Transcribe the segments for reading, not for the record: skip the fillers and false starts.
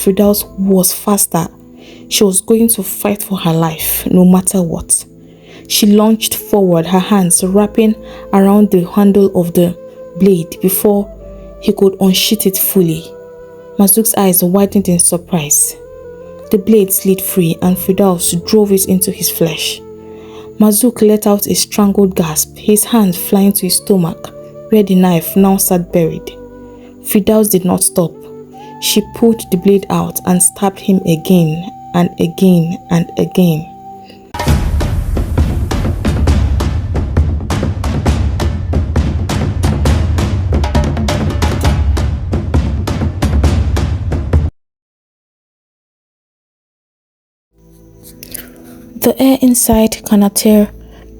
Firdaus was faster. She was going to fight for her life, no matter what. She lunged forward, her hands wrapping around the handle of the blade before he could unsheath it fully. Mazouk's eyes widened in surprise. The blade slid free and Firdaus drove it into his flesh. Mazouk let out a strangled gasp, his hand flying to his stomach, where the knife now sat buried. Firdaus did not stop. She pulled the blade out and stabbed him again and again and again. The air inside Kanater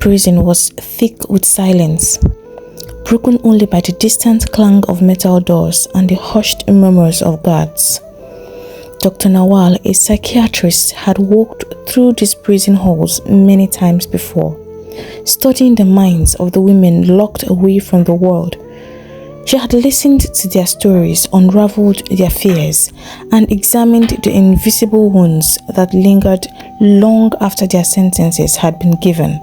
prison was thick with silence, broken only by the distant clang of metal doors and the hushed murmurs of guards. Dr. Nawal, a psychiatrist, had walked through these prison halls many times before, studying the minds of the women locked away from the world. She had listened to their stories, unraveled their fears, and examined the invisible wounds that lingered long after their sentences had been given.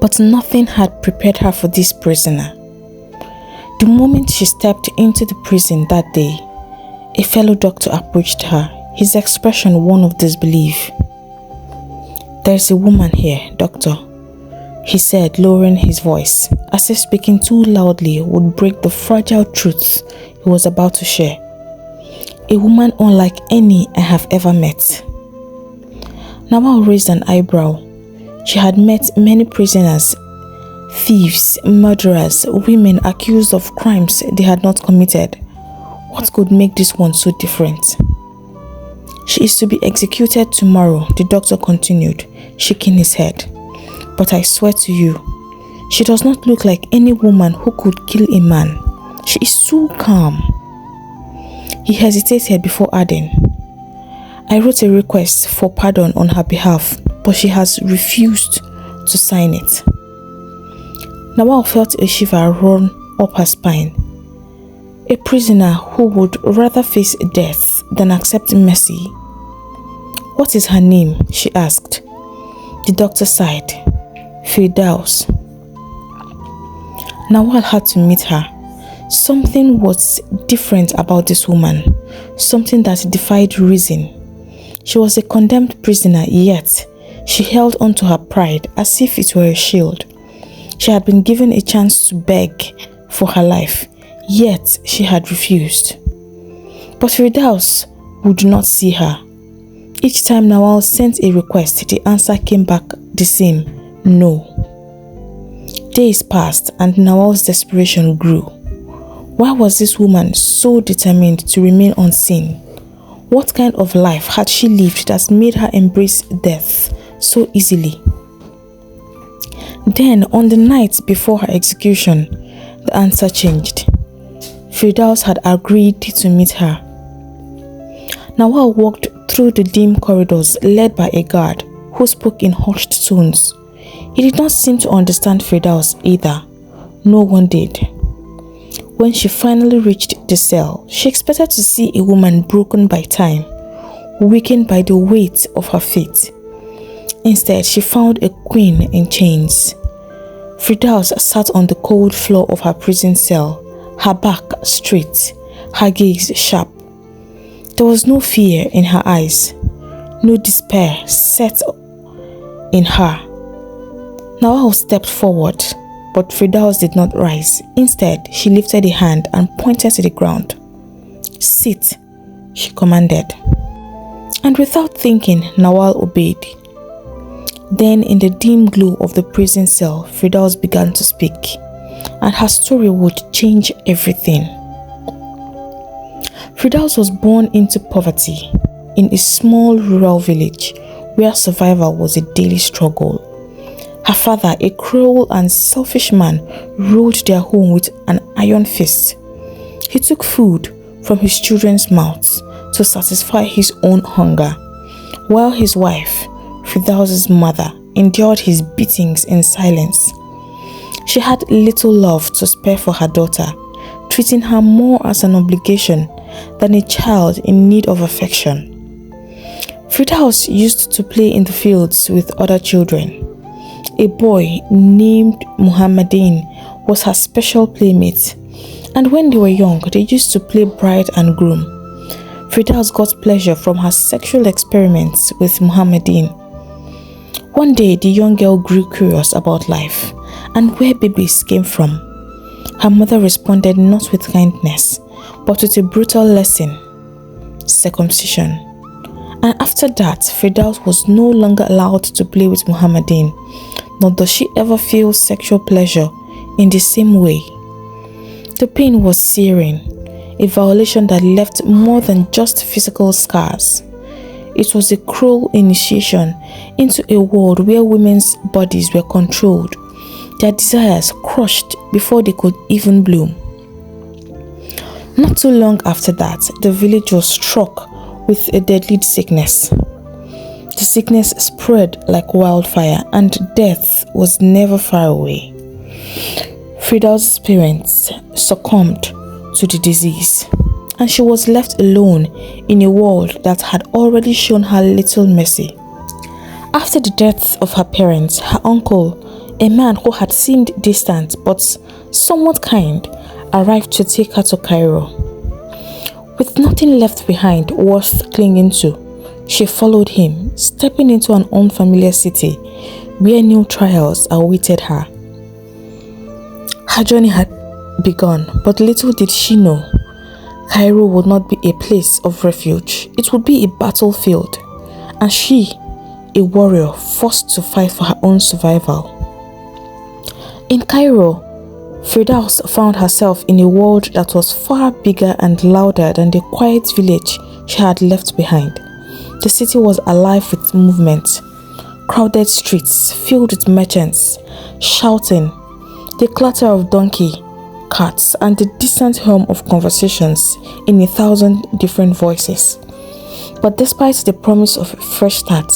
But nothing had prepared her for this prisoner. The moment she stepped into the prison that day, a fellow doctor approached her, his expression one of disbelief. "There's a woman here, doctor," he said, lowering his voice, as if speaking too loudly would break the fragile truths he was about to share. "A woman unlike any I have ever met." Nawal raised an eyebrow. She had met many prisoners, thieves, murderers, women accused of crimes they had not committed. What could make this one so different? "She is to be executed tomorrow," the doctor continued, shaking his head. "But I swear to you, she does not look like any woman who could kill a man. She is so calm." He hesitated before adding, "I wrote a request for pardon on her behalf, but she has refused to sign it." Nawal felt a shiver run up her spine. A prisoner who would rather face death than accept mercy. "What is her name?" she asked. The doctor sighed. "Firdaus." Nawal had to meet her. Something was different about this woman, something that defied reason. She was a condemned prisoner, yet she held onto her pride as if it were a shield. She had been given a chance to beg for her life, yet she had refused. But Firdaus would not see her. Each time Nawal sent a request, the answer came back the same: no. Days passed and Nawal's desperation grew. Why was this woman so determined to remain unseen? What kind of life had she lived that made her embrace death so easily? Then, on the night before her execution, the answer changed. Firdaus had agreed to meet her. Nawal walked through the dim corridors led by a guard who spoke in hushed tones. He did not seem to understand Firdaus either. No one did. When she finally reached the cell, she expected to see a woman broken by time, weakened by the weight of her fate. Instead, she found a queen in chains. Firdaus sat on the cold floor of her prison cell, her back straight, her gaze sharp. There was no fear in her eyes, no despair set in her. Nawal stepped forward, but Firdaus did not rise. Instead, she lifted a hand and pointed to the ground. "Sit," she commanded. And without thinking, Nawal obeyed. Then, in the dim glow of the prison cell, Firdaus began to speak, and her story would change everything. Firdaus was born into poverty in a small rural village where survival was a daily struggle. Her father, a cruel and selfish man, ruled their home with an iron fist. He took food from his children's mouths to satisfy his own hunger, while his wife, Firdaus's mother, endured his beatings in silence. She had little love to spare for her daughter, treating her more as an obligation than a child in need of affection. Firdaus used to play in the fields with other children. A boy named Muhammadin was her special playmate, and when they were young, they used to play bride and groom. Firdaus got pleasure from her sexual experiments with Muhammadin. One day, the young girl grew curious about life and where babies came from. Her mother responded not with kindness, but with a brutal lesson: circumcision. And after that, Firdaus was no longer allowed to play with Muhammadin, nor does she ever feel sexual pleasure in the same way. The pain was searing, a violation that left more than just physical scars. It was a cruel initiation into a world where women's bodies were controlled, their desires crushed before they could even bloom. Not too long after that, the village was struck with a deadly sickness. The sickness spread like wildfire, and death was never far away. Firdaus' parents succumbed to the disease, and she was left alone in a world that had already shown her little mercy. After the death of her parents, her uncle, a man who had seemed distant but somewhat kind, arrived to take her to Cairo. With nothing left behind worth clinging to, she followed him, stepping into an unfamiliar city where new trials awaited her. Her journey had begun, but little did she know, Cairo would not be a place of refuge. It would be a battlefield, and she, a warrior forced to fight for her own survival. In Cairo, Firdaus found herself in a world that was far bigger and louder than the quiet village she had left behind. The city was alive with movement, crowded streets filled with merchants shouting, the clatter of donkey carts, and the distant hum of conversations in 1,000 different voices. But despite the promise of a fresh start,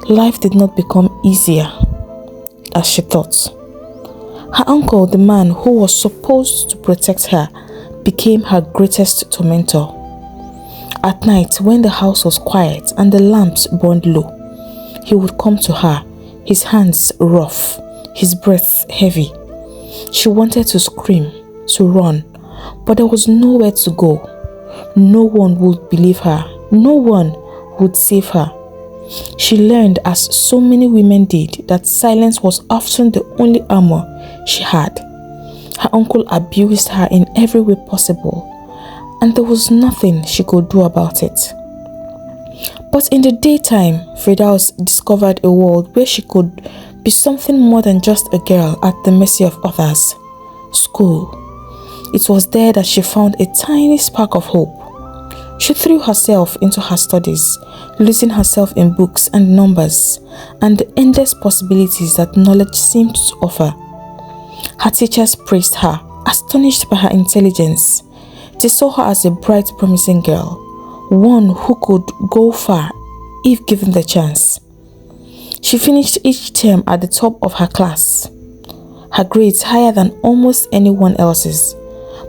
life did not become easier as she thought. Her uncle, the man who was supposed to protect her, became her greatest tormentor. At night, when the house was quiet and the lamps burned low, he would come to her, his hands rough, his breath heavy. She wanted to scream, to run, but there was nowhere to go. No one would believe her. No one would save her. She learned, as so many women did, that silence was often the only armor she had. Her uncle abused her in every way possible, and there was nothing she could do about it. But in the daytime, Firdaus discovered a world where she could be something more than just a girl at the mercy of others. School. It was there that she found a tiny spark of hope. She threw herself into her studies, losing herself in books and numbers and the endless possibilities that knowledge seemed to offer. Her teachers praised her, astonished by her intelligence. They saw her as a bright, promising girl, one who could go far if given the chance. She finished each term at the top of her class, her grades higher than almost anyone else's.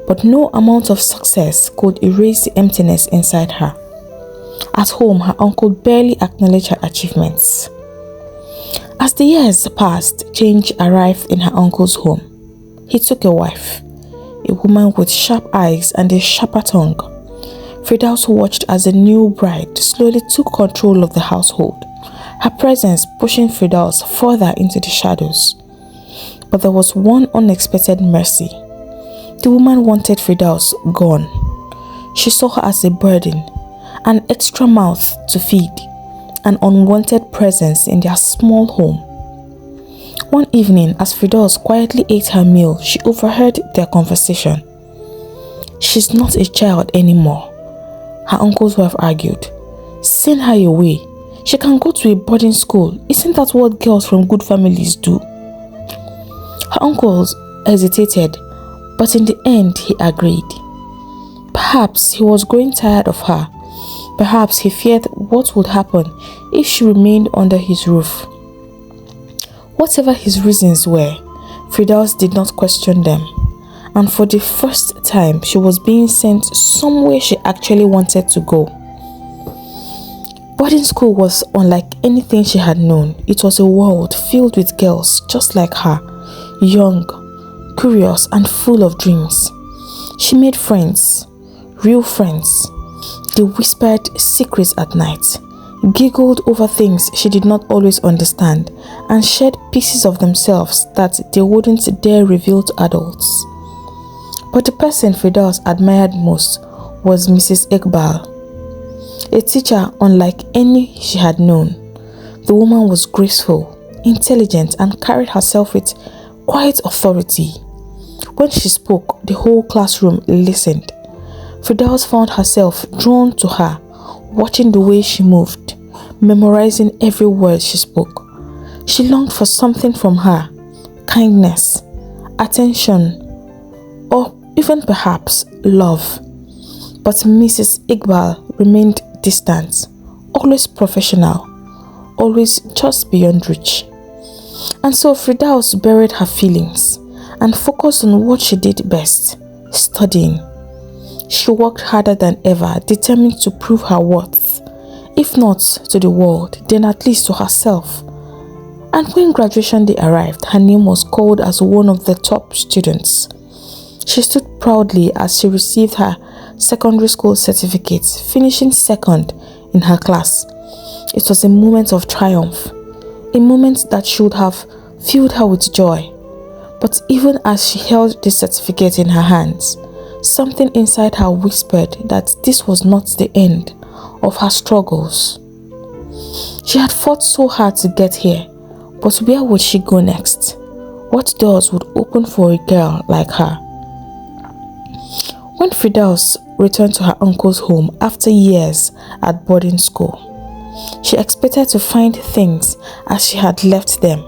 But no amount of success could erase the emptiness inside her. At home, her uncle barely acknowledged her achievements. As the years passed, change arrived in her uncle's home. He took a wife, a woman with sharp eyes and a sharper tongue. Firdaus watched as the new bride slowly took control of the household, her presence pushing Firdaus further into the shadows. But there was one unexpected mercy. The woman wanted Firdaus gone. She saw her as a burden, an extra mouth to feed, an unwanted presence in their small home. One evening, as Firdaus quietly ate her meal, she overheard their conversation. "She's not a child anymore," her uncle's wife argued. "Send her away. She can go to a boarding school. Isn't that what girls from good families do?" Her uncle hesitated, but in the end he agreed. Perhaps he was growing tired of her. Perhaps he feared what would happen if she remained under his roof. Whatever his reasons were, Firdaus did not question them. and for the first time, she was being sent somewhere she actually wanted to go. Boarding school was unlike anything she had known. It was a world filled with girls just like her, young, curious, and full of dreams. She made friends, real friends. They whispered secrets at night, giggled over things she did not always understand, and shared pieces of themselves that they wouldn't dare reveal to adults. But the person Firdaus admired most was Mrs. Iqbal, a teacher unlike any she had known. The woman was graceful, intelligent, and carried herself with quiet authority. When she spoke, the whole classroom listened. Firdaus found herself drawn to her, watching the way she moved, memorizing every word she spoke. She longed for something from her, kindness, attention, or even perhaps love. But Mrs. Iqbal remained distant, always professional, always just beyond reach. And so Firdaus buried her feelings and focused on what she did best, studying. She worked harder than ever, determined to prove her worth, if not to the world, then at least to herself. And when graduation day arrived, her name was called as one of the top students. She stood proudly as she received her secondary school certificate, finishing second in her class. It was a moment of triumph, a moment that should have filled her with joy. But even as she held the certificate in her hands, something inside her whispered that this was not the end of her struggles. She had fought so hard to get here, but where would she go next? What doors would open for a girl like her? When Firdaus returned to her uncle's home after years at boarding school, she expected to find things as she had left them,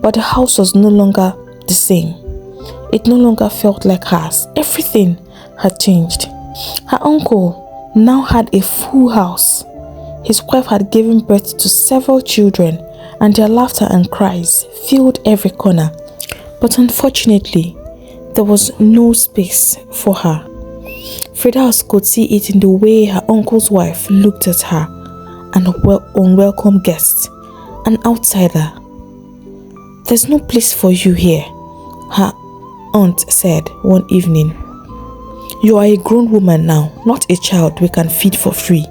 but the house was no longer the same. It no longer felt like hers. Everything had changed. Her uncle now had a full house. His wife had given birth to several children, and their laughter and cries filled every corner. But unfortunately, there was no space for her. Firdaus could see it in the way her uncle's wife looked at her, an unwelcome guest, an outsider. "There's no place for you here," her aunt said one evening. "You are a grown woman now, not a child we can feed for free."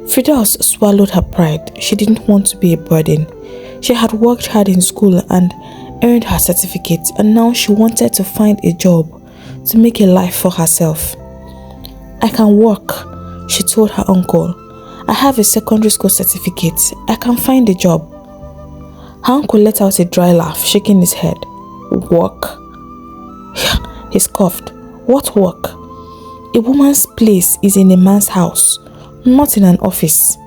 Firdaus swallowed her pride. She didn't want to be a burden. She had worked hard in school and earned her certificate, and now she wanted to find a job to make a life for herself. "I can work," she told her uncle. "I have a secondary school certificate. I can find a job." Her uncle let out a dry laugh, shaking his head. "Work?" He scoffed. "What work? A woman's place is in a man's house, not in an office."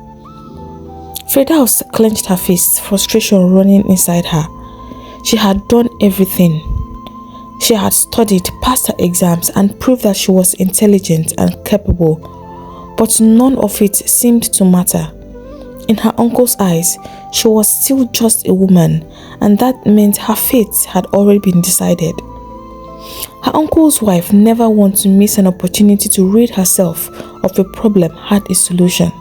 Firdaus clenched her fist, frustration running inside her. She had done everything. She had studied, passed her exams, and proved that she was intelligent and capable, but none of it seemed to matter. In her uncle's eyes, she was still just a woman, and that meant her fate had already been decided. Her uncle's wife never wanted to miss an opportunity to rid herself of a problem had a solution.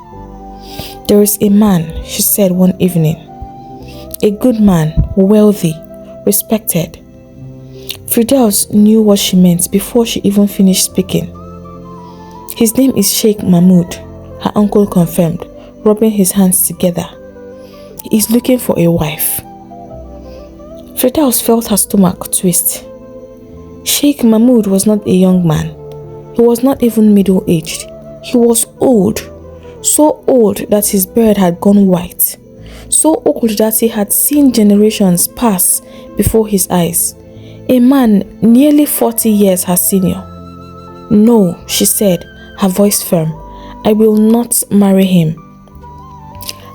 "There is a man," she said one evening. "A good man, wealthy, respected." Firdaus knew what she meant before she even finished speaking. "His name is Sheikh Mahmoud," her uncle confirmed, rubbing his hands together. "He is looking for a wife." Firdaus felt her stomach twist. Sheikh Mahmoud was not a young man. He was not even middle-aged. He was old, so old that his beard had gone white, so old that he had seen generations pass before his eyes. A man nearly 40 years her senior. "No," she said, her voice firm. "I will not marry him."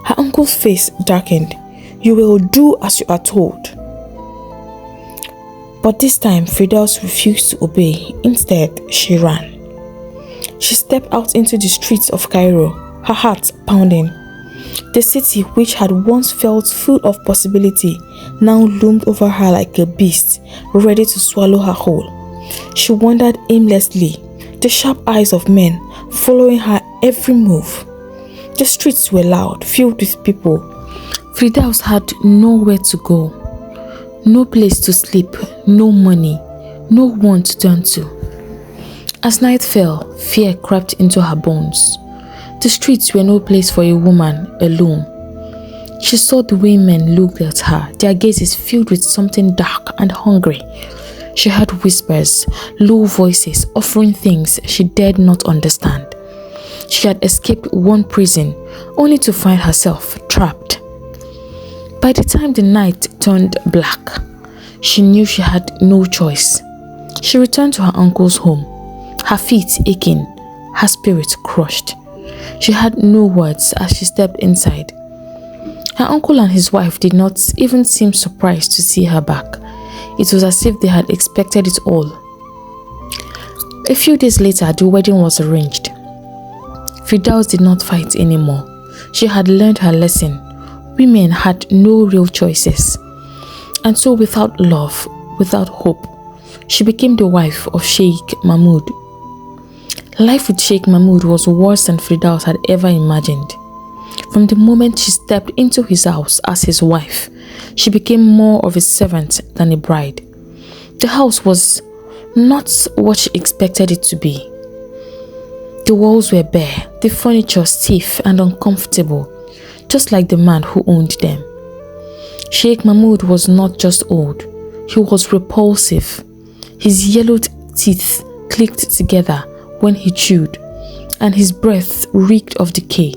Her uncle's face darkened. "You will do as you are told." But this time, Firdaus refused to obey. Instead, she ran. She stepped out into the streets of Cairo, her heart pounding. The city, which had once felt full of possibility, now loomed over her like a beast, ready to swallow her whole. She wandered aimlessly, the sharp eyes of men following her every move. The streets were loud, filled with people. Firdaus had nowhere to go, no place to sleep, no money, no one to turn to. As night fell, fear crept into her bones. The streets were no place for a woman alone. She saw the way men looked at her, their gazes filled with something dark and hungry. She heard whispers, low voices offering things she dared not understand. She had escaped one prison only to find herself trapped. By the time the night turned black, she knew she had no choice. She returned to her uncle's home, her feet aching, her spirit crushed. She had no words as she stepped inside. Her uncle and his wife did not even seem surprised to see her back. It was as if they had expected it all. A few days later, the wedding was arranged. Firdaus did not fight anymore. She had learned her lesson. Women had no real choices. And so without love, without hope, she became the wife of Sheikh Mahmoud. Life with Sheikh Mahmoud was worse than Firdaus had ever imagined. From the moment she stepped into his house as his wife, she became more of a servant than a bride. The house was not what she expected it to be. The walls were bare, the furniture stiff and uncomfortable, just like the man who owned them. Sheikh Mahmoud was not just old, he was repulsive. His yellowed teeth clicked together when he chewed, and his breath reeked of decay.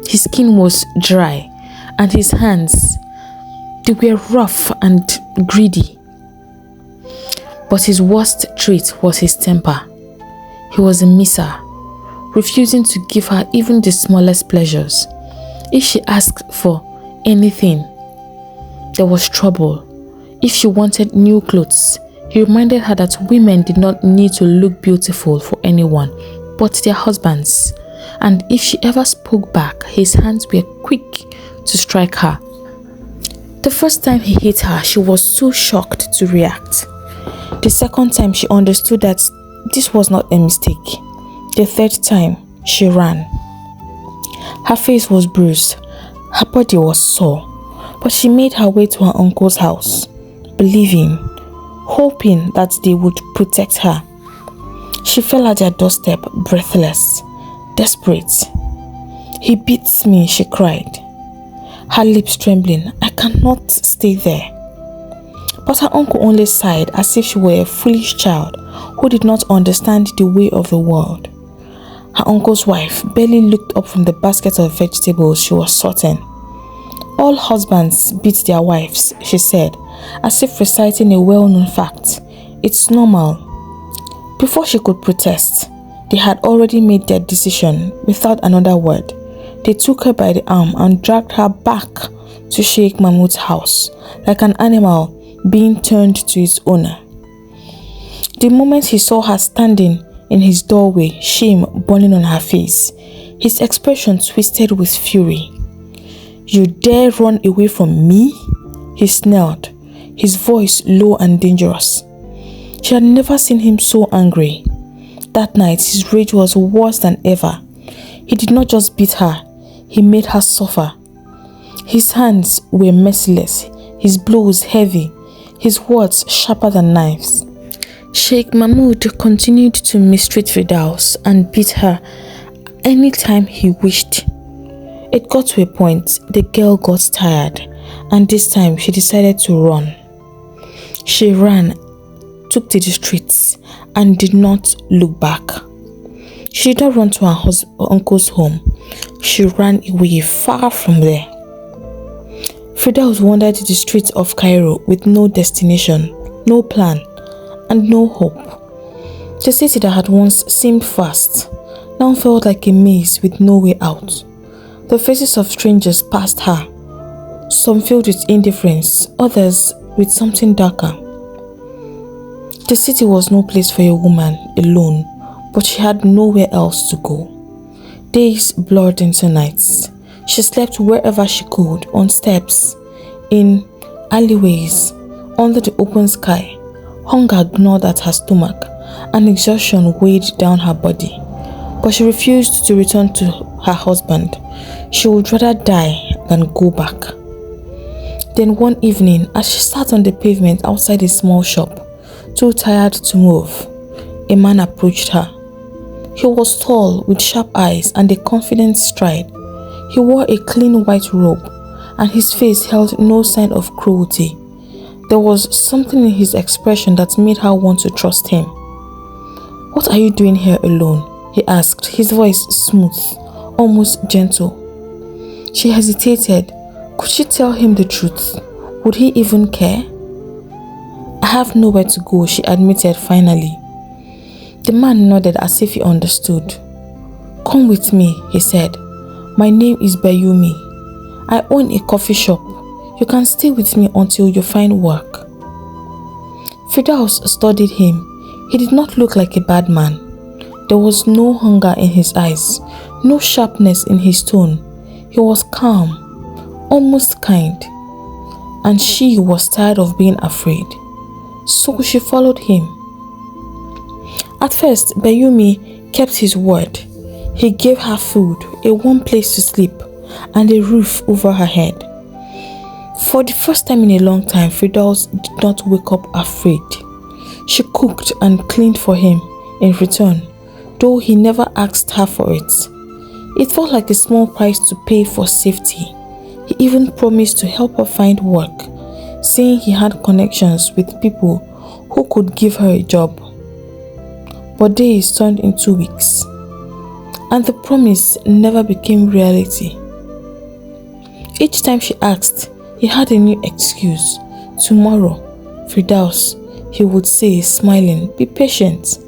His skin was dry, and his hands, they were rough and greedy. But his worst trait was his temper. He was a miser, refusing to give her even the smallest pleasures. If she asked for anything, there was trouble. If she wanted new clothes, he reminded her that women did not need to look beautiful for anyone but their husbands. And if she ever spoke back, his hands were quick to strike her. The first time he hit her, she was too shocked to react. The second time, she understood that this was not a mistake. The third time, she ran. Her face was bruised, her body was sore, but she made her way to her uncle's house, believing, hoping that they would protect her. She fell at their doorstep, breathless, desperate. "He beats me," she cried, her lips trembling. "I cannot stay there." But her uncle only sighed as if she were a foolish child who did not understand the way of the world. Her uncle's wife barely looked up from the basket of vegetables she was sorting. "All husbands beat their wives," she said, as if reciting a well-known fact. "It's normal." Before she could protest, they had already made their decision. Without another word, they took her by the arm and dragged her back to Sheikh Mahmoud's house, like an animal being turned to its owner. The moment he saw her standing in his doorway, shame burning on her face, his expression twisted with fury. "You dare run away from me?" he snarled, his voice low and dangerous. She had never seen him so angry. That night, his rage was worse than ever. He did not just beat her, he made her suffer. His hands were merciless, his blows heavy, his words sharper than knives. Sheikh Mahmoud continued to mistreat Firdaus and beat her anytime he wished. It got to a point the girl got tired, and this time she decided to run. She ran, took to the streets, and did not look back. She did not run to her uncle's home. She ran away, far from there. Firdaus wandered the streets of Cairo with no destination, no plan, and no hope. The city that had once seemed vast now felt like a maze with no way out. The faces of strangers passed her, some filled with indifference, others with something darker. The city was no place for a woman alone, but she had nowhere else to go. Days blurred into nights. She slept wherever she could, on steps, in alleyways, under the open sky, Hunger gnawed at her stomach and exhaustion weighed down her body. But she refused to return to her husband. She would rather die than go back. Then one evening, as she sat on the pavement outside a small shop, too tired to move, a man approached her. He was tall, with sharp eyes and a confident stride. He wore a clean white robe, and his face held no sign of cruelty. There was something in his expression that made her want to trust him. "What are you doing here alone?" he asked, his voice smooth, almost gentle. She hesitated. Could she tell him the truth? Would he even care? "I have nowhere to go," she admitted finally. The man nodded as if he understood. "Come with me," he said. "My name is Bayumi. I own a coffee shop. You can stay with me until you find work." Firdaus studied him. He did not look like a bad man. There was no hunger in his eyes, no sharpness in his tone. He was calm, almost kind. And she was tired of being afraid. So she followed him. At first, Bayumi kept his word. He gave her food, a warm place to sleep, and a roof over her head. For the first time in a long time, Firdaus did not wake up afraid. She cooked and cleaned for him in return, though he never asked her for it. It felt like a small price to pay for safety. He even promised to help her find work, saying he had connections with people who could give her a job. But days turned into weeks, and the promise never became reality. Each time she asked, he had a new excuse. "Tomorrow, Firdaus," he would say, smiling, "be patient."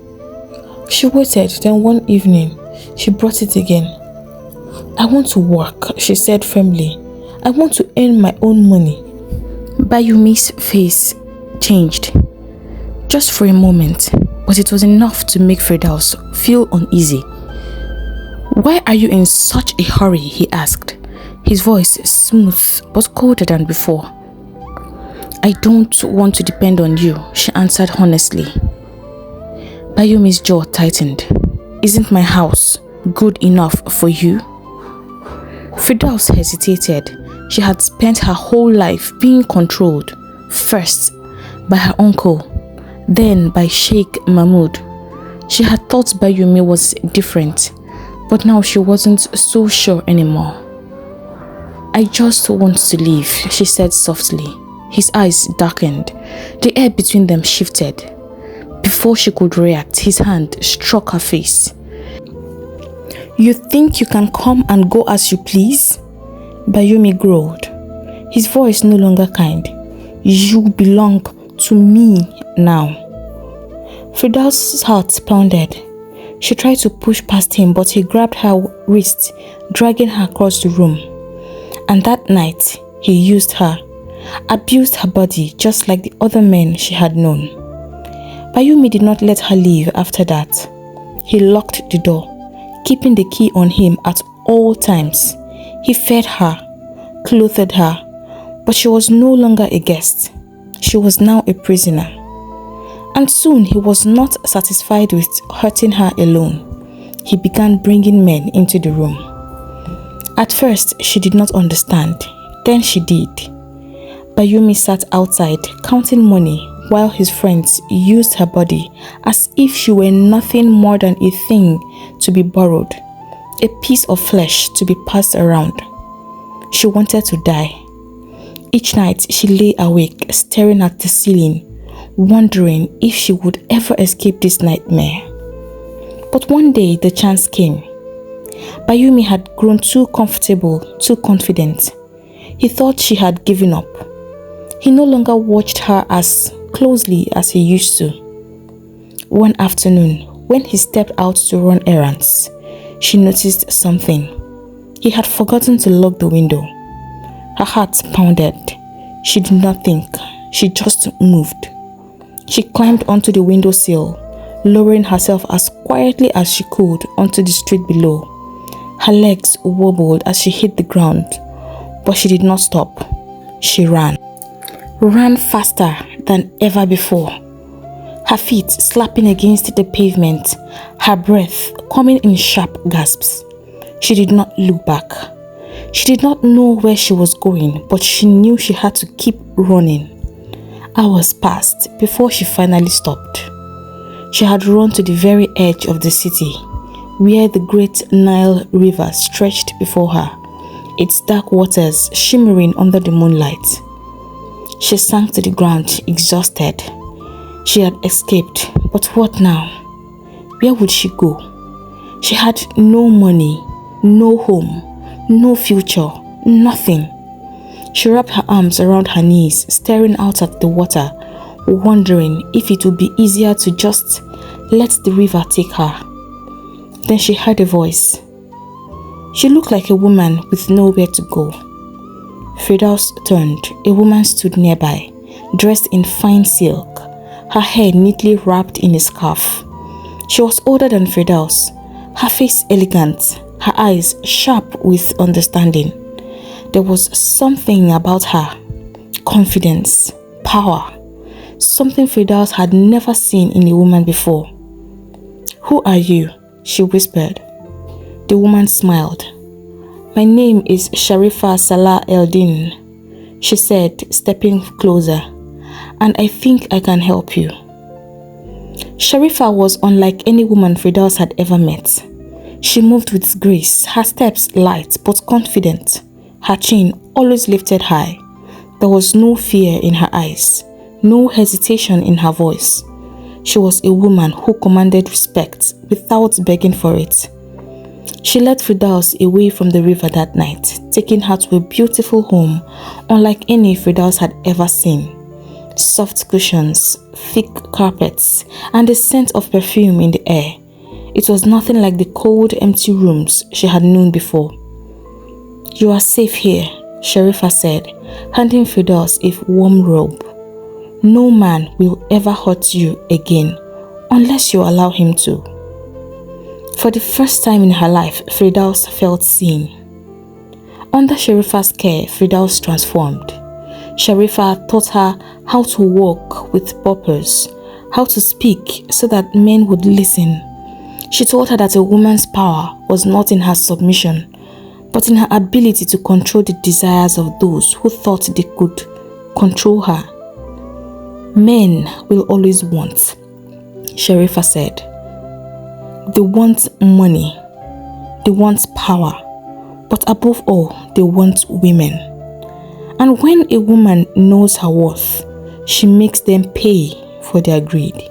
She waited, then one evening, she brought it again. "I want to work," she said firmly. "I want to earn my own money." Bayumi's face changed, just for a moment, but it was enough to make Firdaus feel uneasy. "Why are you in such a hurry?" he asked, his voice smooth but colder than before. "I don't want to depend on you," she answered honestly. Bayumi's jaw tightened. "Isn't my house good enough for you?" Firdaus hesitated. She had spent her whole life being controlled, first by her uncle, then by Sheikh Mahmoud. She had thought Bayumi was different, but now she wasn't so sure anymore. "I just want to leave," she said softly. His eyes darkened. The air between them shifted. Before she could react, his hand struck her face. "You think you can come and go as you please?" Bayumi growled, his voice no longer kind. "You belong to me now." Firdaus' heart pounded. She tried to push past him, but he grabbed her wrist, dragging her across the room. And that night, he used her, abused her body just like the other men she had known. Bayumi did not let her leave after that. He locked the door, keeping the key on him at all times. He fed her, clothed her, but she was no longer a guest. She was now a prisoner. And soon he was not satisfied with hurting her alone. He began bringing men into the room. At first, she did not understand. Then she did. Bayumi sat outside, counting money, while his friends used her body as if she were nothing more than a thing to be borrowed, a piece of flesh to be passed around. She wanted to die. Each night, she lay awake, staring at the ceiling, wondering if she would ever escape this nightmare. But one day, the chance came. Bayumi had grown too comfortable, too confident. He thought she had given up. He no longer watched her as closely as he used to. One afternoon, when he stepped out to run errands, she noticed something. He had forgotten to lock the window. Her heart pounded. She did not think. She just moved. She climbed onto the windowsill, lowering herself as quietly as she could onto the street below. Her legs wobbled as she hit the ground, but she did not stop. She ran faster than ever before. her feet slapping against the pavement, her breath coming in sharp gasps. She did not look back. She did not know where she was going, but she knew she had to keep running. Hours passed before she finally stopped. She had run to the very edge of the city, where the great Nile River stretched before her, its dark waters shimmering under the moonlight. She sank to the ground, exhausted. She had escaped, but what now? Where would she go? She had no money, no home, no future, nothing. She wrapped her arms around her knees, staring out at the water, wondering if it would be easier to just let the river take her. Then she heard a voice. She looked like a woman with nowhere to go. Firdaus turned. A woman stood nearby, dressed in fine silk, her hair neatly wrapped in a scarf. She was older than Firdaus, her face elegant, her eyes sharp with understanding. There was something about her, confidence, power, something Firdaus had never seen in a woman before. "Who are you?" she whispered. The woman smiled. "My name is Sharifa Salah Eldin," she said, stepping closer, "and I think I can help you." Sharifa was unlike any woman Firdaus had ever met. She moved with grace, her steps light but confident, her chin always lifted high. There was no fear in her eyes, no hesitation in her voice. She was a woman who commanded respect without begging for it. She led Firdaus away from the river that night, taking her to a beautiful home unlike any Firdaus had ever seen. Soft cushions, thick carpets, and the scent of perfume in the air. It was nothing like the cold, empty rooms she had known before. "You are safe here," Sharifa said, handing Firdaus a warm robe. "No man will ever hurt you again unless you allow him to." For the first time in her life, Firdaus felt seen. Under Sharifa's care, Firdaus transformed. Sharifa taught her how to walk with purpose, how to speak so that men would listen. She told her that a woman's power was not in her submission, but in her ability to control the desires of those who thought they could control her. "Men will always want," Sharifa said. "They want money, they want power, but above all, they want women. And when a woman knows her worth, she makes them pay for their greed."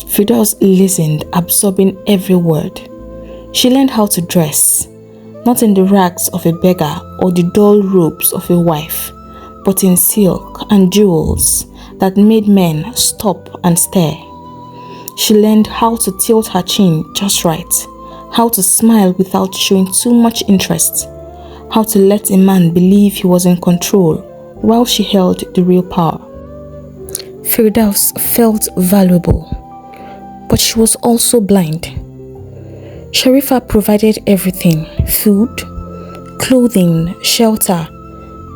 Firdaus listened, absorbing every word. She learned how to dress, not in the rags of a beggar or the dull robes of a wife, but in silk and jewels that made men stop and stare. She learned how to tilt her chin just right, how to smile without showing too much interest, how to let a man believe he was in control while she held the real power. Firdaus felt valuable, but she was also blind. Sharifa provided everything: food, clothing, shelter,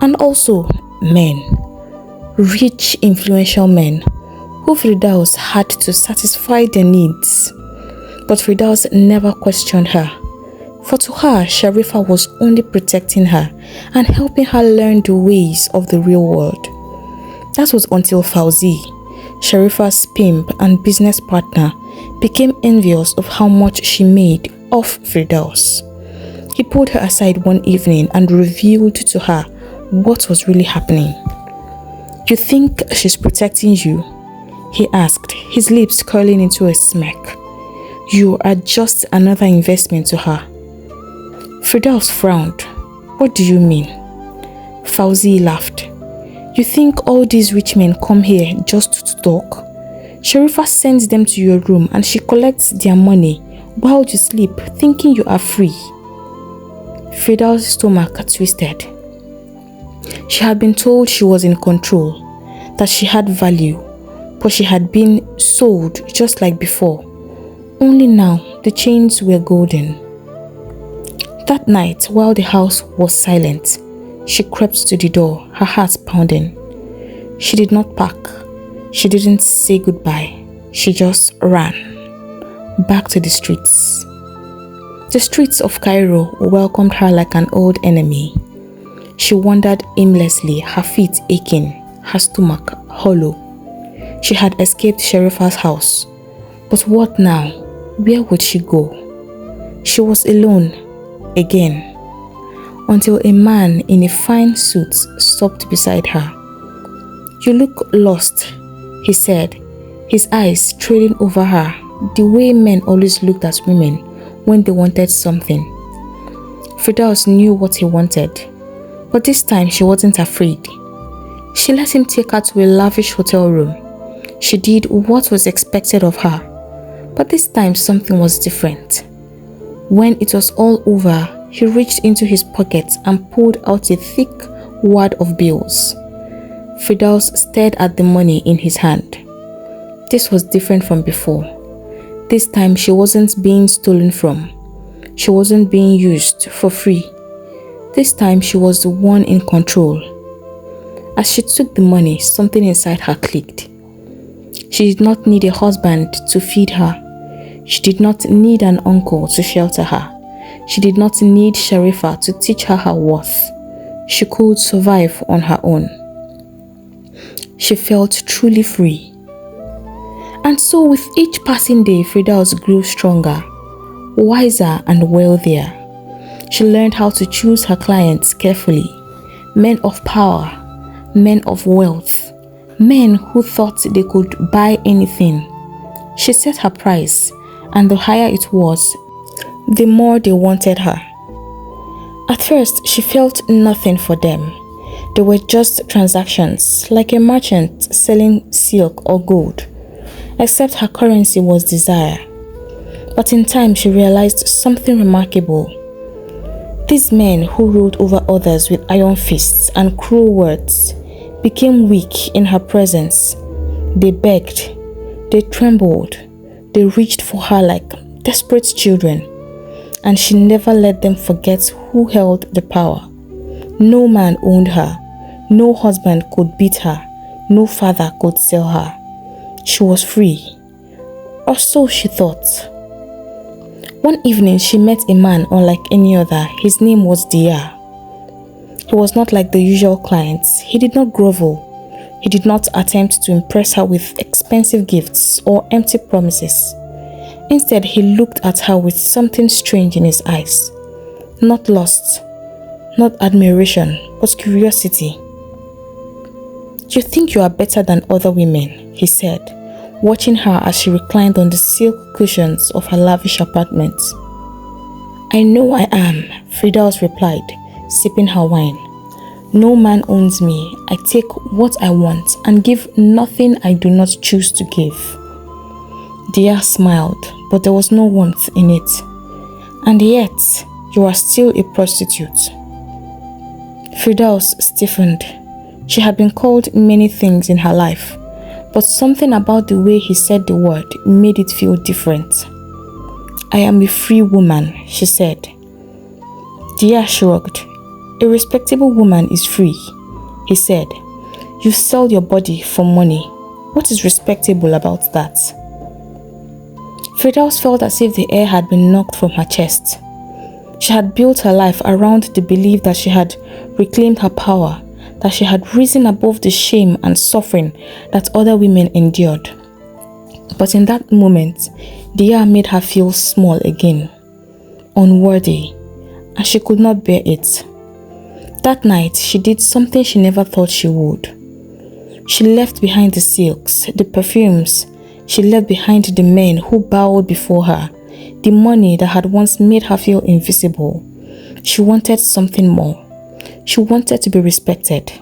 and also men. Rich, influential men who Firdaus had to satisfy their needs. But Firdaus never questioned her, for to her, Sharifa was only protecting her and helping her learn the ways of the real world. That was until Fauzi, Sharifa's pimp and business partner, became envious of how much she made off Firdaus. He pulled her aside one evening and revealed to her what was really happening. "You think she's protecting you?" he asked, his lips curling into a smirk. "You are just another investment to her." Firdaus frowned. "What do you mean?" Fauzi laughed. "You think all these rich men come here just to talk? Sharifa sends them to your room and she collects their money while you sleep, thinking you are free." Firdaus' stomach twisted. She had been told she was in control, that she had value, but she had been sold just like before. Only now the chains were golden. That night, while the house was silent, she crept to the door, her heart pounding. She did not pack. She didn't say goodbye. She just ran back to the streets. The streets of Cairo welcomed her like an old enemy. She wandered aimlessly, her feet aching, her stomach hollow. She had escaped Sharifa's house. But what now? Where would she go? She was alone again, until a man in a fine suit stopped beside her. "You look lost," he said, his eyes trailing over her the way men always looked at women when they wanted something. Firdaus knew what he wanted, but this time she wasn't afraid. She let him take her to a lavish hotel room. She did what was expected of her, but this time something was different. When it was all over, he reached into his pocket and pulled out a thick wad of bills. Firdaus stared at the money in his hand. This was different from before. This time she wasn't being stolen from. She wasn't being used for free. This time she was the one in control. As she took the money, something inside her clicked. She did not need a husband to feed her. She did not need an uncle to shelter her. She did not need Sharifa to teach her her worth. She could survive on her own. She felt truly free. And so with each passing day, Firdaus grew stronger, wiser and wealthier. She learned how to choose her clients carefully. Men of power, men of wealth, men who thought they could buy anything. She set her price, and the higher it was, the more they wanted her. At first, she felt nothing for them. They were just transactions, like a merchant selling silk or gold, except her currency was desire. But in time, she realized something remarkable. These men who ruled over others with iron fists and cruel words became weak in her presence. They begged, they trembled, they reached for her like desperate children, and she never let them forget who held the power. No man owned her, no husband could beat her, no father could sell her. She was free, or so she thought. One evening she met a man unlike any other. His name was Dia. He was not like the usual clients. He did not grovel. He did not attempt to impress her with expensive gifts or empty promises. Instead, he looked at her with something strange in his eyes. Not lust, not admiration, but curiosity. "You think you are better than other women," he said, watching her as she reclined on the silk cushions of her lavish apartment. "I know I am," Firdaus replied, sipping her wine. "No man owns me. I take what I want and give nothing I do not choose to give." Dia smiled, but there was no warmth in it. "And yet, you are still a prostitute." Firdaus stiffened. She had been called many things in her life, but something about the way he said the word made it feel different. "I am a free woman," she said. Dia shrugged. "A respectable woman is free," he said. "You sell your body for money. What is respectable about that?" Firdaus felt as if the air had been knocked from her chest. She had built her life around the belief that she had reclaimed her power, that she had risen above the shame and suffering that other women endured. But in that moment, Dia made her feel small again, unworthy, and she could not bear it. That night, she did something she never thought she would. She left behind the silks, the perfumes. She left behind the men who bowed before her, the money that had once made her feel invisible. She wanted something more. She wanted to be respected.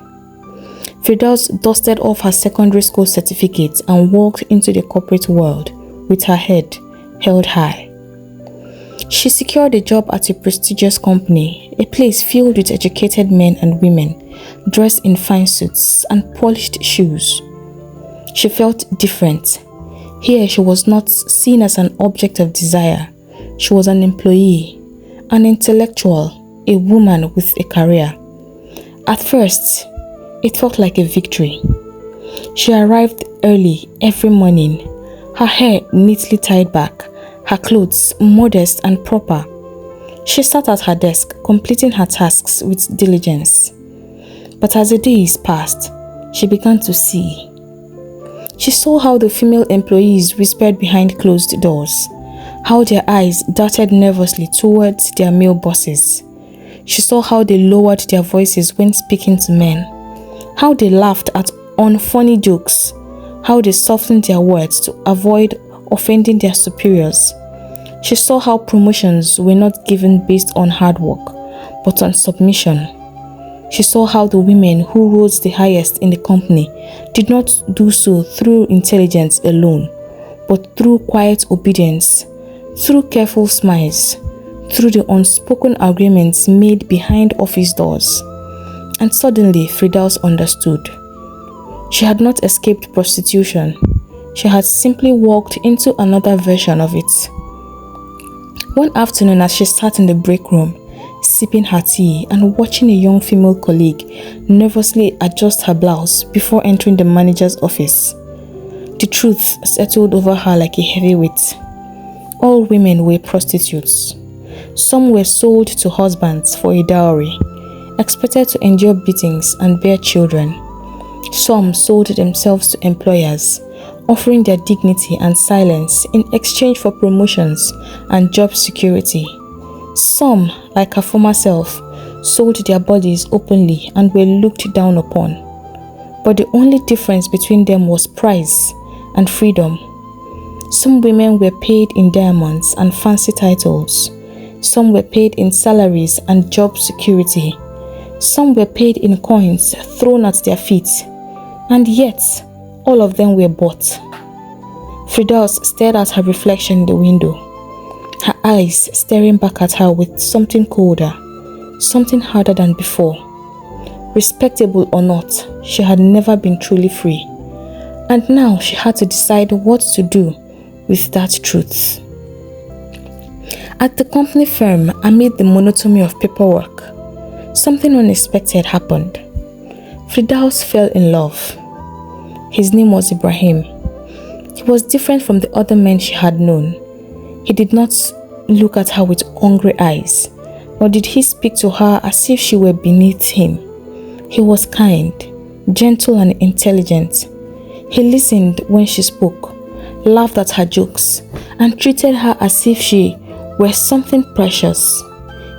Firdaus dusted off her secondary school certificate and walked into the corporate world with her head held high. She secured a job at a prestigious company, a place filled with educated men and women, dressed in fine suits and polished shoes. She felt different. Here she was not seen as an object of desire. She was an employee, an intellectual, a woman with a career. At first, it felt like a victory. She arrived early every morning, her hair neatly tied back, her clothes modest and proper. She sat at her desk, completing her tasks with diligence. But as the days passed, she began to see. She saw how the female employees whispered behind closed doors, how their eyes darted nervously towards their male bosses. She saw how they lowered their voices when speaking to men, how they laughed at unfunny jokes, how they softened their words to avoid offending their superiors. She saw how promotions were not given based on hard work, but on submission. She saw how the women who rose the highest in the company did not do so through intelligence alone, but through quiet obedience, through careful smiles, through the unspoken agreements made behind office doors. And suddenly, Firdaus understood. She had not escaped prostitution. She had simply walked into another version of it. One afternoon, as she sat in the break room, sipping her tea and watching a young female colleague nervously adjust her blouse before entering the manager's office, the truth settled over her like a heavy weight. All women were prostitutes. Some were sold to husbands for a dowry, expected to endure beatings and bear children. Some sold themselves to employers, offering their dignity and silence in exchange for promotions and job security. Some, like her former self, sold their bodies openly and were looked down upon. But the only difference between them was price and freedom. Some women were paid in diamonds and fancy titles. Some were paid in salaries and job security. Some were paid in coins thrown at their feet. And yet, all of them were bought. Firdaus stared at her reflection in the window, her eyes staring back at her with something colder, something harder than before. Respectable or not, she had never been truly free. And now she had to decide what to do with that truth. At the company firm, amid the monotony of paperwork, something unexpected happened. Firdaus fell in love. His name was Ibrahim. He was different from the other men she had known. He did not look at her with hungry eyes, nor did he speak to her as if she were beneath him. He was kind, gentle and intelligent. He listened when she spoke, laughed at her jokes, and treated her as if she were something precious.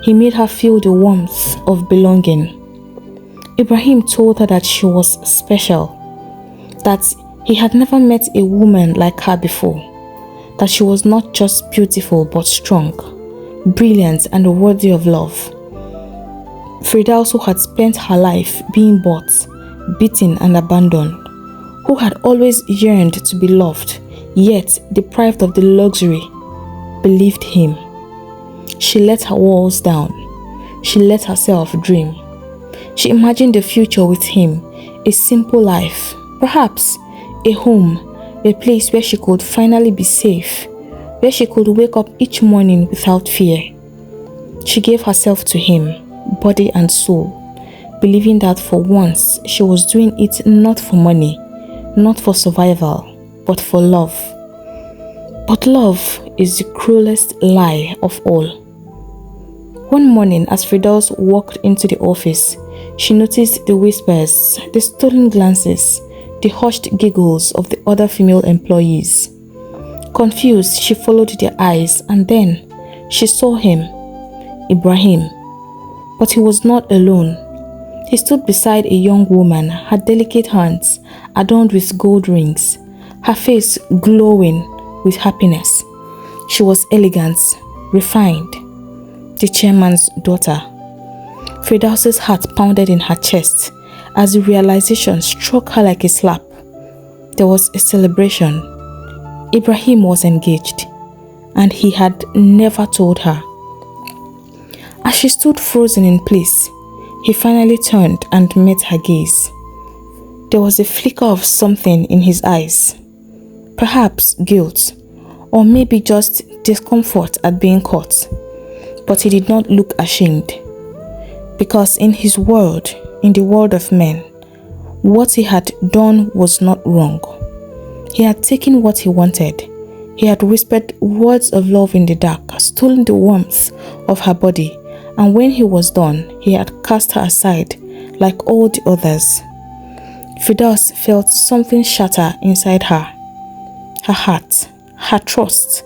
He made her feel the warmth of belonging. Ibrahim told her that she was special, that he had never met a woman like her before, that she was not just beautiful but strong, brilliant and worthy of love. Firdaus, who had spent her life being bought, beaten and abandoned, who had always yearned to be loved, yet deprived of the luxury, believed him. She let her walls down. She let herself dream. She imagined the future with him, a simple life, perhaps a home, a place where she could finally be safe, where she could wake up each morning without fear. She gave herself to him, body and soul, believing that for once she was doing it not for money, not for survival, but for love. But love is the cruelest lie of all. One morning, as Firdaus walked into the office, she noticed the whispers, the stolen glances, the hushed giggles of the other female employees. Confused, she followed their eyes, and then she saw him, Ibrahim. But he was not alone. He stood beside a young woman, her delicate hands adorned with gold rings, her face glowing with happiness. She was elegant, refined, the chairman's daughter. Firdaus's heart pounded in her chest as the realization struck her like a slap. There was a celebration. Ibrahim was engaged, and he had never told her. As she stood frozen in place, he finally turned and met her gaze. There was a flicker of something in his eyes, perhaps guilt, or maybe just discomfort at being caught. But he did not look ashamed, because in his world, in the world of men, what he had done was not wrong. He had taken what he wanted, He had whispered words of love in the dark, stolen the warmth of her body, and when he was done, he had cast her aside like all the others. Firdaus felt something shatter inside her. Her heart, her trust,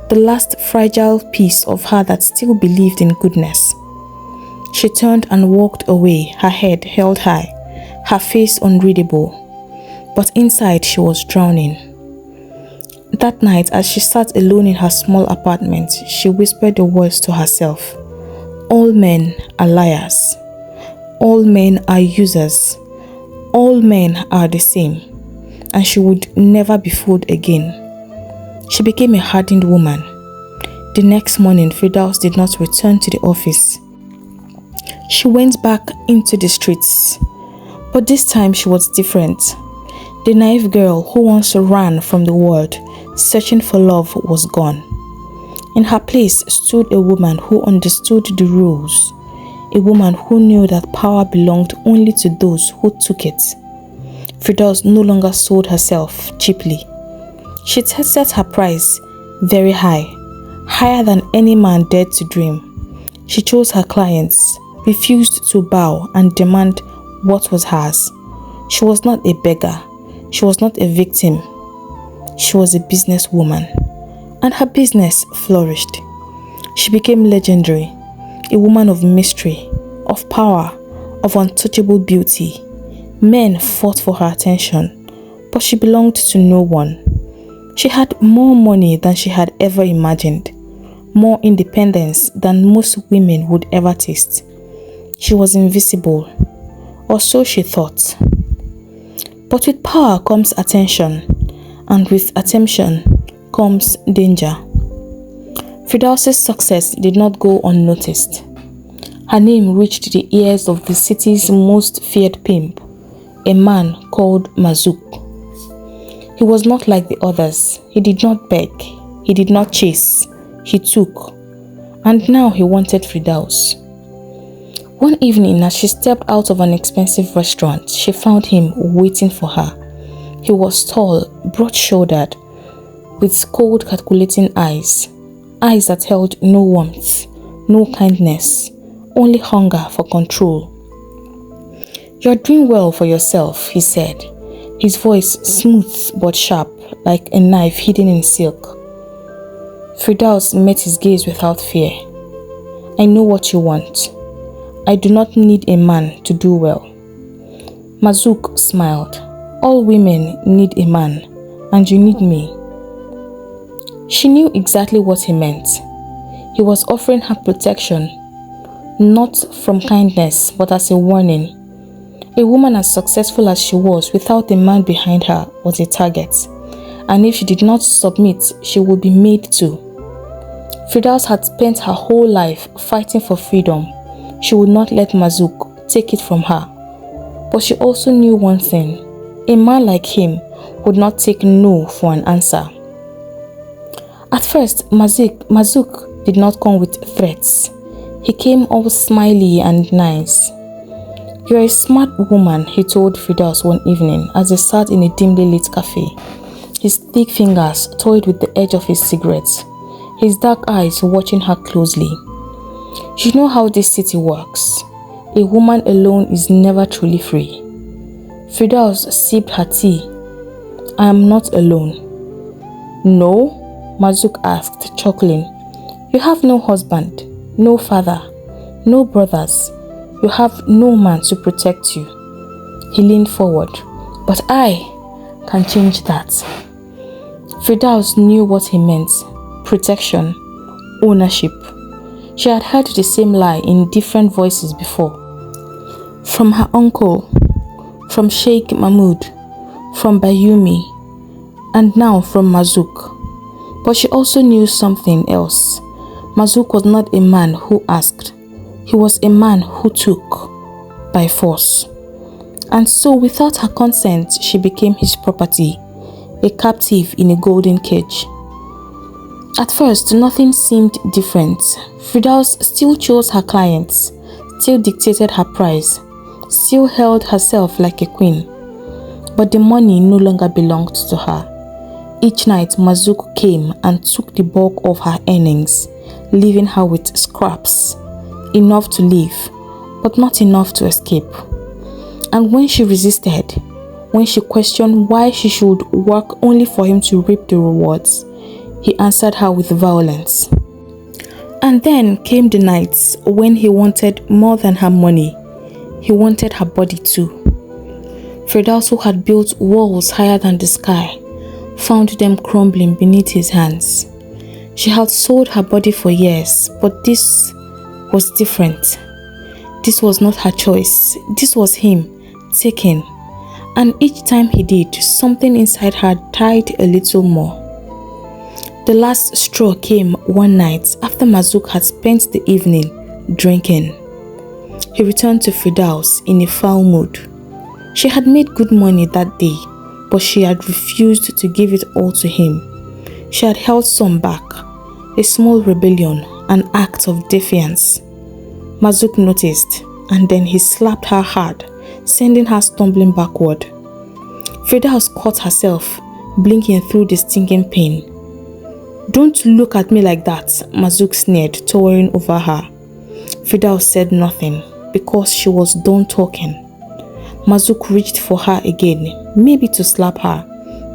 the last fragile piece of her that still believed in goodness. She turned and walked away, her head held high, her face unreadable, but inside she was drowning. That night, as she sat alone in her small apartment, she whispered the words to herself. All men are liars. All men are users. All men are the same, and she would never be fooled again. She became a hardened woman. The next morning, Firdaus did not return to the office. She went back into the streets, but this time she was different. The naive girl who once ran from the world, searching for love, was gone. In her place stood a woman who understood the rules, a woman who knew that power belonged only to those who took it. Firdaus no longer sold herself cheaply. She set her price very high, higher than any man dared to dream. She chose her clients, refused to bow and demand what was hers. She was not a beggar. She was not a victim. She was a businesswoman, and her business flourished. She became legendary, a woman of mystery, of power, of untouchable beauty. Men fought for her attention, but she belonged to no one. She had more money than she had ever imagined, more independence than most women would ever taste. She was invisible, or so she thought. But with power comes attention, and with attention comes danger. Firdaus's success did not go unnoticed. Her name reached the ears of the city's most feared pimp, a man called Mazouk. He was not like the others. He did not beg. He did not chase. He took. And now he wanted Firdaus. One evening, as she stepped out of an expensive restaurant, she found him waiting for her. He was tall, broad-shouldered, with cold, calculating eyes that held no warmth, no kindness, only hunger for control. "You're doing well for yourself," he said, his voice smooth but sharp, like a knife hidden in silk. Firdaus met his gaze without fear. "I know what you want. I do not need a man to do well." Mazouk smiled. "All women need a man, and you need me." She knew exactly what he meant. He was offering her protection, not from kindness, but as a warning. A woman as successful as she was, without a man behind her, was a target, and if she did not submit, she would be made to. Firdaus had spent her whole life fighting for freedom. She would not let Mazouk take it from her. But she also knew one thing: a man like him would not take no for an answer. At first, Mazouk did not come with threats. He came all smiley and nice. "You're a smart woman," he told Firdaus one evening as they sat in a dimly lit cafe. His thick fingers toyed with the edge of his cigarette, his dark eyes watching her closely. "You know how this city works. A woman alone is never truly free." Firdaus sipped her tea. "I am not alone." "No?" Mazouk asked, chuckling. "You have no husband, no father, no brothers. You have no man to protect you." He leaned forward. "But I can change that." Firdaus knew what he meant: protection, ownership. She had heard the same lie in different voices before. From her uncle, from Sheikh Mahmoud, from Bayumi, and now from Mazouk. But she also knew something else. Mazouk was not a man who asked. He was a man who took, by force. And so without her consent, she became his property, a captive in a golden cage. At first, nothing seemed different. Firdaus still chose her clients, still dictated her price, still held herself like a queen. But the money no longer belonged to her. Each night, Mazouk came and took the bulk of her earnings, leaving her with scraps, enough to live, but not enough to escape. And when she resisted, when she questioned why she should work only for him to reap the rewards, he answered her with violence. And then came the nights when he wanted more than her money. He wanted her body too. Firdaus, who had built walls higher than the sky, found them crumbling beneath his hands. She had sold her body for years, but this was different. This was not her choice. This was him, taken. And each time he did, something inside her died a little more. The last straw came one night after Mazouk had spent the evening drinking. He returned to Firdaus in a foul mood. She had made good money that day, but she had refused to give it all to him. She had held some back, a small rebellion, an act of defiance. Mazouk noticed, and then he slapped her hard, sending her stumbling backward. Firdaus caught herself, blinking through the stinging pain. "Don't look at me like that," Mazouk sneered, towering over her. Firdaus said nothing, because she was done talking. Mazouk reached for her again, maybe to slap her,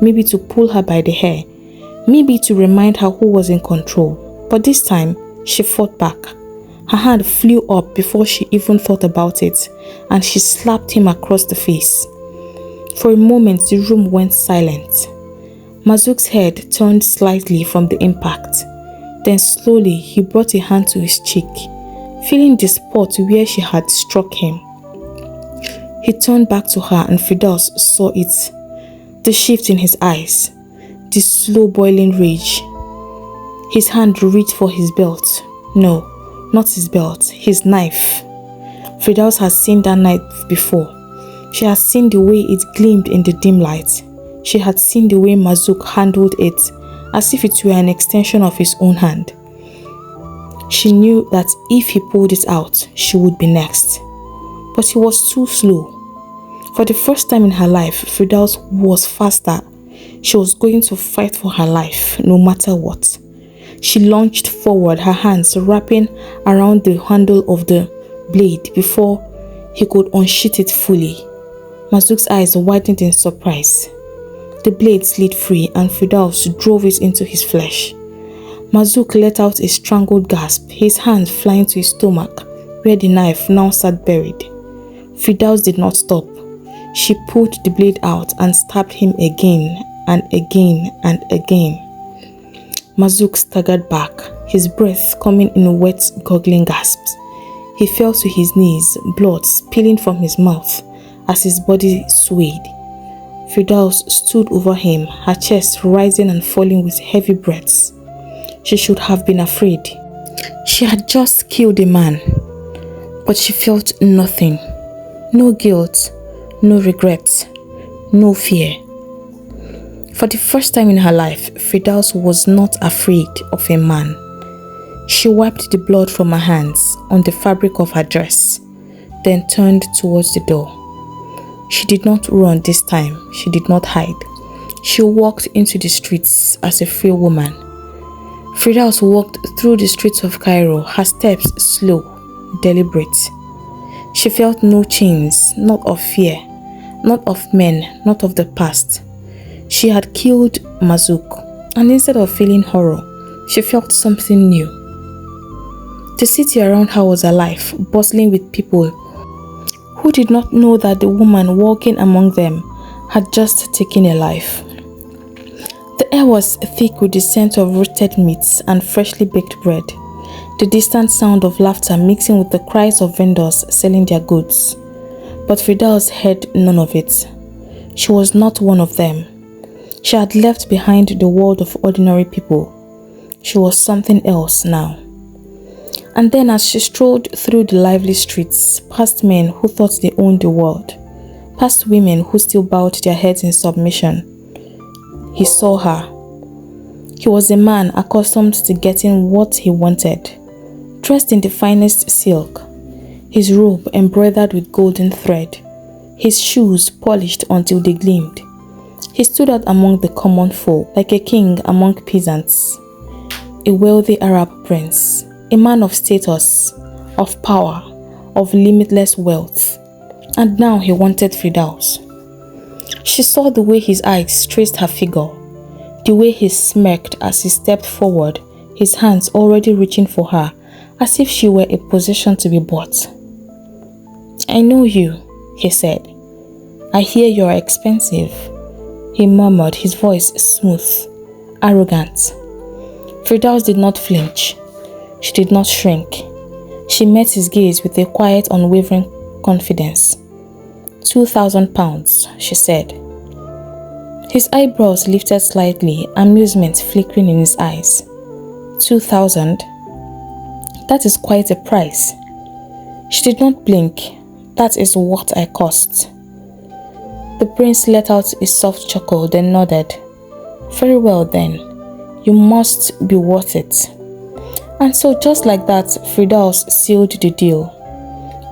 maybe to pull her by the hair, maybe to remind her who was in control. But this time, she fought back. Her hand flew up before she even thought about it, and she slapped him across the face. For a moment, the room went silent. Mazouk's head turned slightly from the impact. Then slowly, he brought a hand to his cheek, feeling the spot where she had struck him. He turned back to her and Firdaus saw it. The shift in his eyes, the slow boiling rage. His hand reached for his belt. No, not his belt, his knife. Firdaus had seen that knife before. She had seen the way it gleamed in the dim light. She had seen the way Mazouk handled it, as if it were an extension of his own hand. She knew that if he pulled it out, she would be next. But he was too slow. For the first time in her life, Firdaus was faster. She was going to fight for her life, no matter what. She lunged forward, her hands wrapping around the handle of the blade before he could unsheath it fully. Mazouk's eyes widened in surprise. The blade slid free and Firdaus drove it into his flesh. Mazouk let out a strangled gasp, his hand flying to his stomach, where the knife now sat buried. Firdaus did not stop. She pulled the blade out and stabbed him again and again and again. Mazouk staggered back, his breath coming in wet, gurgling gasps. He fell to his knees, blood spilling from his mouth as his body swayed. Firdaus stood over him, her chest rising and falling with heavy breaths. She should have been afraid. She had just killed a man, but she felt nothing. No guilt, no regret, no fear. For the first time in her life, Firdaus was not afraid of a man. She wiped the blood from her hands on the fabric of her dress, then turned towards the door. She did not run this time, she did not hide. She walked into the streets as a free woman. Firdaus walked through the streets of Cairo, her steps slow, deliberate. She felt no chains, not of fear, not of men, not of the past. She had killed Mazouk, and instead of feeling horror, she felt something new. The city around her was alive, bustling with people who did not know that the woman walking among them had just taken a life. The air was thick with the scent of roasted meats and freshly baked bread, the distant sound of laughter mixing with the cries of vendors selling their goods. But Firdaus heard none of it. She was not one of them. She had left behind the world of ordinary people. She was something else now. And then as she strolled through the lively streets, past men who thought they owned the world, past women who still bowed their heads in submission, he saw her. He was a man accustomed to getting what he wanted, dressed in the finest silk, his robe embroidered with golden thread, his shoes polished until they gleamed. He stood out among the common folk, like a king among peasants, a wealthy Arab prince, a man of status, of power, of limitless wealth. And now he wanted Firdaus. She saw the way his eyes traced her figure, the way he smirked as he stepped forward, his hands already reaching for her, as if she were a possession to be bought. "I know you," he said. "I hear you are expensive," he murmured, his voice smooth, arrogant. Firdaus did not flinch. She did not shrink. She met his gaze with a quiet, unwavering confidence. £2,000, she said. His eyebrows lifted slightly, amusement flickering in his eyes. 2,000? That is quite a price. She did not blink. That is what I cost. The prince let out a soft chuckle, then nodded. Very well then, you must be worth it. And so just like that, Firdaus sealed the deal.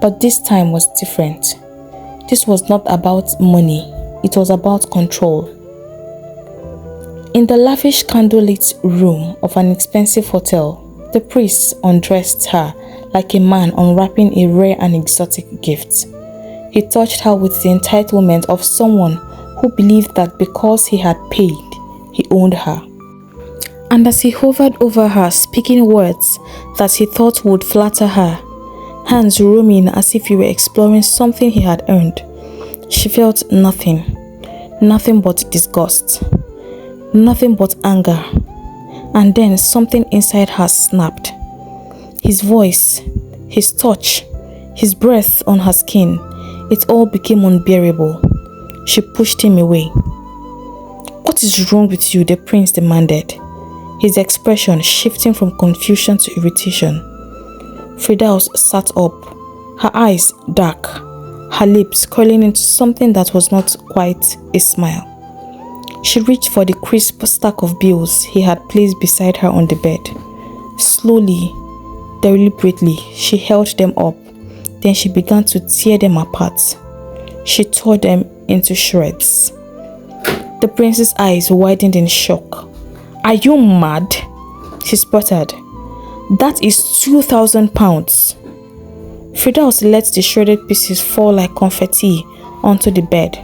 But this time was different. This was not about money, it was about control. In the lavish candlelit room of an expensive hotel, the priest undressed her like a man unwrapping a rare and exotic gift. He touched her with the entitlement of someone who believed that because he had paid, he owned her. And as he hovered over her, speaking words that he thought would flatter her, hands roaming as if he were exploring something he had earned, she felt nothing but disgust, nothing but anger. And then something inside her snapped. His voice, his touch, his breath on her skin, it all became unbearable. She pushed him away. "What is wrong with you?" the prince demanded, his expression shifting from confusion to irritation. Firdaus sat up, her eyes dark, her lips curling into something that was not quite a smile. She reached for the crisp stack of bills he had placed beside her on the bed. Slowly, deliberately, she held them up. Then she began to tear them apart. She tore them into shreds. The prince's eyes widened in shock. "Are you mad?" she sputtered. "That is £2,000. Firdaus let the shredded pieces fall like confetti onto the bed,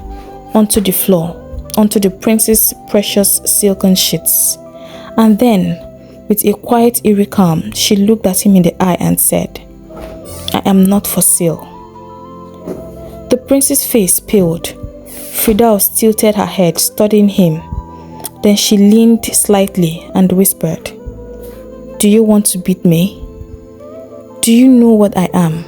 onto the floor, onto the prince's precious silken sheets. And then, with a quiet, eerie calm, she looked at him in the eye and said, "I am not for sale." The prince's face paled. Firdaus tilted her head, studying him. Then she leaned slightly and whispered, "Do you want to beat me? Do you know what I am?"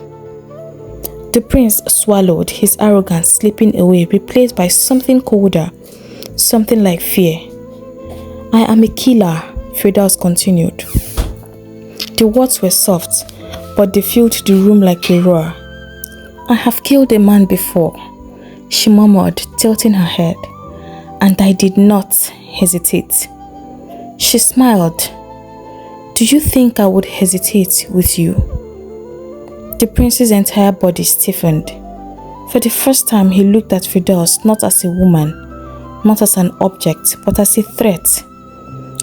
The prince swallowed, his arrogance slipping away, replaced by something colder, something like fear. "I am a killer," Firdaus continued. The words were soft, but they filled the room like a roar. "I have killed a man before," she murmured, tilting her head, "and I did not hesitate." She smiled. "Do you think I would hesitate with you?" The prince's entire body stiffened. For the first time, he looked at Firdaus not as a woman, not as an object, but as a threat.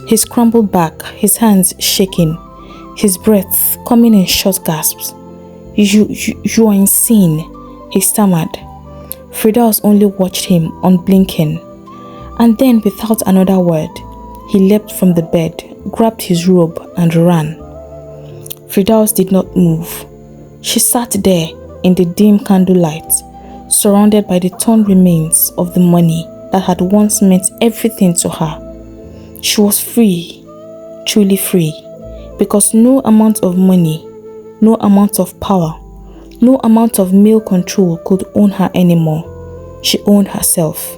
He scrambled back, his hands shaking, his breath coming in short gasps. You are insane," he stammered. Firdaus only watched him, unblinking. And then, without another word, he leapt from the bed, grabbed his robe, and ran. Firdaus did not move. She sat there in the dim candlelight, surrounded by the torn remains of the money that had once meant everything to her. She was free, truly free, because no amount of money, no amount of power, no amount of male control could own her anymore. She owned herself.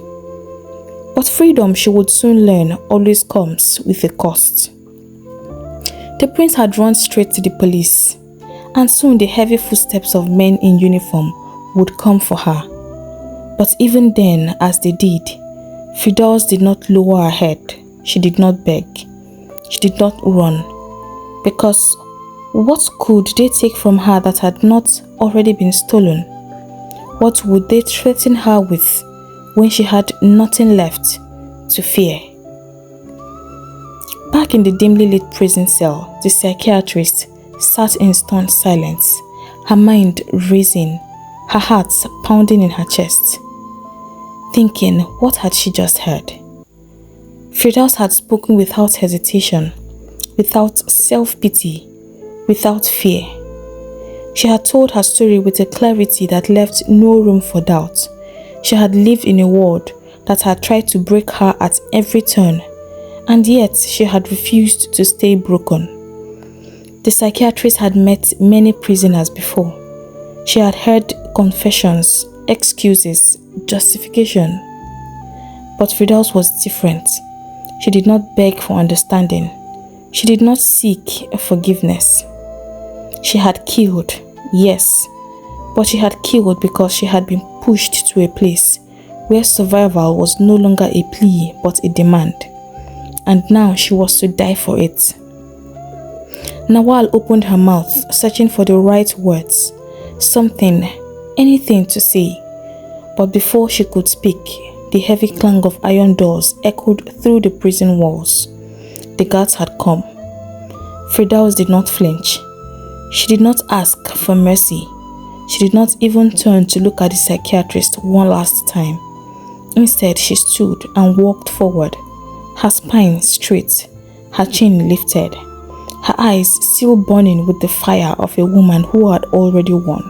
But freedom, she would soon learn, always comes with a cost. The prince had run straight to the police, and soon the heavy footsteps of men in uniform would come for her. But even then, as they did, Firdaus did not lower her head. She did not beg. She did not run. Because what could they take from her that had not already been stolen? What would they threaten her with when she had nothing left? to fear. Back in the dimly lit prison cell, the psychiatrist sat in stunned silence, her mind racing, her heart pounding in her chest, thinking, what had she just heard? Firdaus had spoken without hesitation, without self-pity, without fear. She had told her story with a clarity that left no room for doubt. She had lived in a world that had tried to break her at every turn, and yet she had refused to stay broken. The psychiatrist had met many prisoners before. She had heard confessions, excuses, justification. But Firdaus was different. She did not beg for understanding. She did not seek forgiveness. She had killed, yes, but she had killed because she had been pushed to a place where survival was no longer a plea but a demand. And now she was to die for it. Nawal opened her mouth, searching for the right words, something, anything to say. But before she could speak, the heavy clang of iron doors echoed through the prison walls. The guards had come. Firdaus did not flinch. She did not ask for mercy. She did not even turn to look at the psychiatrist one last time. Instead, she stood and walked forward, her spine straight, her chin lifted, her eyes still burning with the fire of a woman who had already won.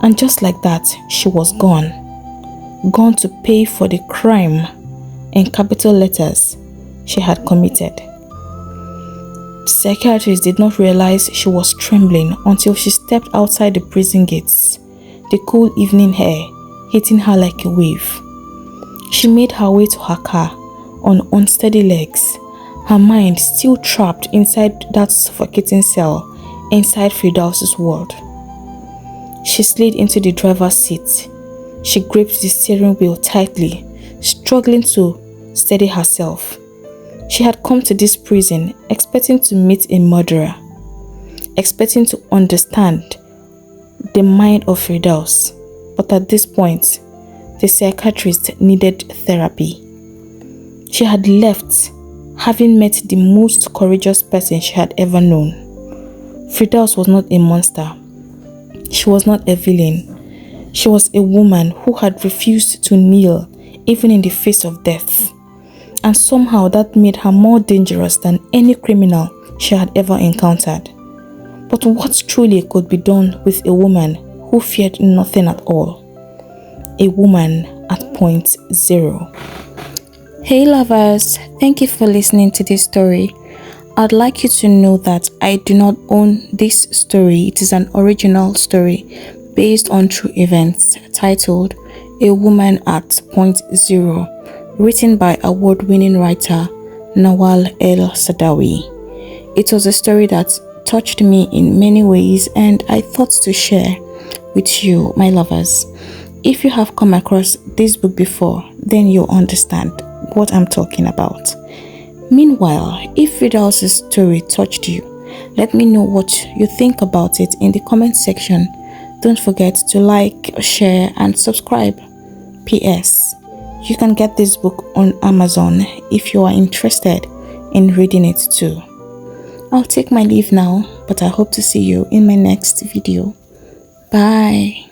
And just like that, she was gone. Gone to pay for the crime, in capital letters, she had committed. The psychiatrist did not realize she was trembling until she stepped outside the prison gates, the cool evening air hitting her like a wave. She made her way to her car on unsteady legs, her mind still trapped inside that suffocating cell inside Firdaus's world. She slid into the driver's seat. She gripped the steering wheel tightly, struggling to steady herself. She had come to this prison expecting to meet a murderer, expecting to understand the mind of Firdaus, but at this point, the psychiatrist needed therapy. She had left, having met the most courageous person she had ever known. Firdaus was not a monster. She was not a villain. She was a woman who had refused to kneel even in the face of death. And somehow that made her more dangerous than any criminal she had ever encountered. But what truly could be done with a woman who feared nothing at all? A woman at point zero. Hey lovers, thank you for listening to this story. I'd like you to know that I do not own this story. It is an original story based on true events titled A Woman at Point Zero, written by award-winning writer Nawal El-Sadawi. It was a story that touched me in many ways and I thought to share with you, my lovers. If you have come across this book before, then you'll understand what I'm talking about. Meanwhile, if Firdaus' story touched you, let me know what you think about it in the comment section. Don't forget to like, share, and subscribe. P.S. You can get this book on Amazon if you are interested in reading it too. I'll take my leave now, but I hope to see you in my next video. Bye.